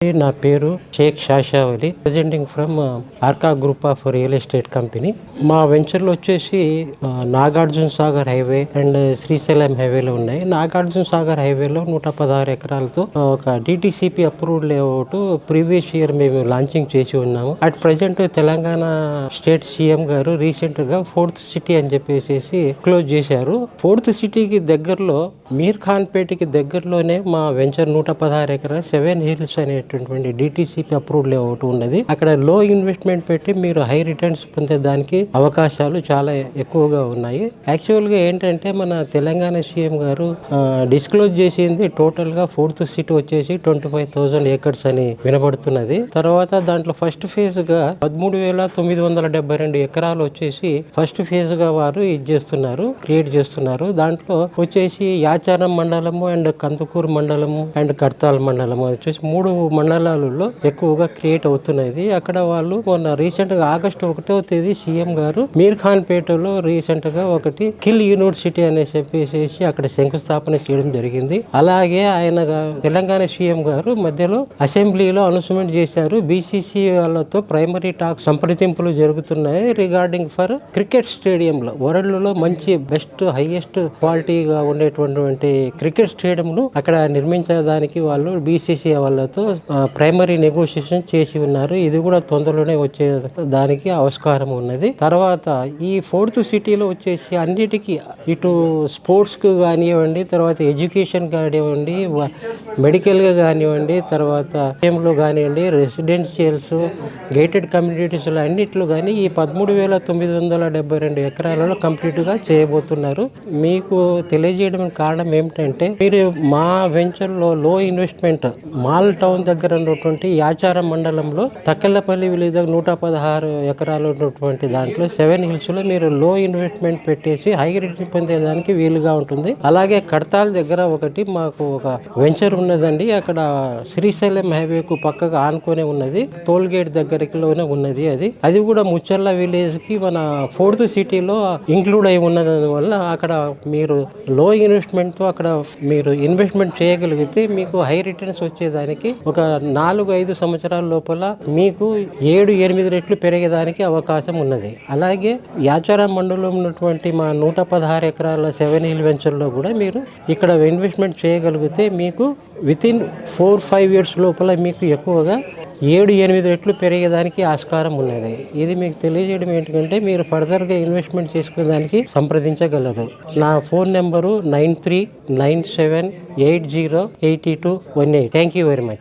నా పేరు Shaik Shashavali, presenting from Arka group of real estate company. మా వెంచర్లు వచ్చేసి నాగార్జున సాగర్ హైవే అండ్ శ్రీశైలం హైవేలో ఉన్నాయి. నాగార్జున సాగర్ హైవేలో 116 ఎకరాలతో ఒక DTCP approved layout previous year మేము లాంచింగ్ చేసి ఉన్నాము. At present Telangana state CM గారు రీసెంట్ గా 4th సిటీ అని చెప్పేసి క్లోజ్ చేశారు. 4th సిటీకి దగ్గరలో మీర్ ఖాన్ పేటకి దగ్గరలోనే మా వెంచర్ 116 ఎకరాల 7 హిల్స్ అనేటటువంటి డిటిసిపి అప్రూవ్డ్ లేఅవుట్ ఉన్నది. అక్కడ లో ఇన్వెస్ట్మెంట్ పెట్టి మీరు హై రిటర్న్స్ పొందేదానికి అవకాశాలు చాలా ఎక్కువగా ఉన్నాయి. యాక్చువల్ గా ఏంటంటే మన తెలంగాణ సీఎం గారు డిస్క్లోజ్ చేసింది టోటల్ గా 4th సిటీ వచ్చేసి 25,000 ఏకర్స్ అని వినబడుతున్నది. తర్వాత దాంట్లో ఫస్ట్ ఫేజ్ గా 13,972 ఎకరాలు వచ్చేసి ఫస్ట్ ఫేజ్ గా వారు క్రియేట్ చేస్తున్నారు. దాంట్లో వచ్చేసి యాచారం మండలము అండ్ కందుకూరు మండలము అండ్ కర్తాల్ మండలము వచ్చేసి 3 మండలాలలో ఎక్కువగా క్రియేట్ అవుతున్నది. అక్కడ వాళ్ళు మొన్న రీసెంట్ గా ఆగస్టు 1వ తేదీ సీఎం గారు మీర్ ఖాన్ పేటలో రీసెంట్ గా ఒకటి కిల్ యూనివర్సిటీ అని చెప్పేసి అక్కడ శంకుస్థాపన చేయడం జరిగింది. అలాగే ఆయన తెలంగాణ సీఎం గారు మధ్యలో అసెంబ్లీలో అనౌన్స్మెంట్ చేశారు. బీసీసీ వాళ్ళతో ప్రైమరీ టాక్ సంప్రదింపులు జరుగుతున్నాయి రిగార్డింగ్ ఫర్ క్రికెట్ స్టేడియం లో వరల్డ్ లో మంచి బెస్ట్ హైయెస్ట్ క్వాలిటీగా ఉండేటువంటి క్రికెట్ స్టేడియం ను అక్కడ నిర్మించడానికి వాళ్ళు బీసీసీ వాళ్ళతో ప్రైమరీ నెగోషియేషన్ చేసి ఉన్నారు. ఇది కూడా తొందరలోనే వచ్చే దానికి ఆవిష్కారం ఉన్నది. తర్వాత ఈ 4th సిటీలో వచ్చేసి అన్నిటికీ ఇటు స్పోర్ట్స్ కు కానివ్వండి, తర్వాత ఎడ్యుకేషన్ కానివ్వండి, మెడికల్ గా కానివ్వండి, తర్వాత లో కానివ్వండి, రెసిడెన్షియల్స్, గేటెడ్ కమ్యూనిటీస్ అన్నిట్లో కానీ ఈ 13,972 ఎకరాలలో కంప్లీట్ గా చేయబోతున్నారు. మీకు తెలియజేయడం కారణం ఏమిటంటే మీరు మా వెంచర్ లో ఇన్వెస్ట్మెంట్ మాల్ టౌన్ దగ్గర ఉన్నటువంటి యాచారం మండలంలో తక్కెళ్లపల్లి విలేజ్ 116 ఎకరాలు ఉన్నటువంటి దాంట్లో 7 హిల్స్ లో మీరు లో ఇన్వెస్ట్మెంట్ పెట్టేసి హై రిటర్న్ పొందేదానికి వీలుగా ఉంటుంది. అలాగే కడతాల్ దగ్గర ఒకటి మాకు ఒక వెంచర్ ఉన్నదండి. అక్కడ శ్రీశైలం హైవేకు పక్కగా ఆనుకునే ఉన్నది. టోల్ గేట్ దగ్గరలోనే ఉన్నది. అది కూడా ముచ్చర్ల విలేజ్ కి మన 4th సిటీలో ఇంక్లూడ్ అయి ఉన్నది వల్ల అక్కడ మీరు లో ఇన్వెస్ట్మెంట్ తో అక్కడ మీరు ఇన్వెస్ట్మెంట్ చేయగలిగితే మీకు హై రిటర్న్స్ వచ్చేదానికి ఒక 4-5 సంవత్సరాల లోపల మీకు 7-8 రెట్లు పెరిగేదానికి అవకాశం ఉన్నది. అలాగే యాచారం మండలంలో ఉన్నటువంటి మా 116 ఎకరాల 7 హిల్ వెంచర్ లో కూడా మీరు ఇక్కడ ఇన్వెస్ట్మెంట్ చేయగలిగితే మీకు వితిన్ 4-5 ఇయర్స్ లోపల మీకు ఎక్కువగా 7-8 రెట్లు పెరిగేదానికి ఆస్కారం ఉన్నది. ఇది మీకు తెలియజేయడం ఏంటంటే మీరు ఫర్దర్గా ఇన్వెస్ట్మెంట్ చేసుకునేదానికి సంప్రదించగలరు. నా phone number 9397808218. Thank you very much.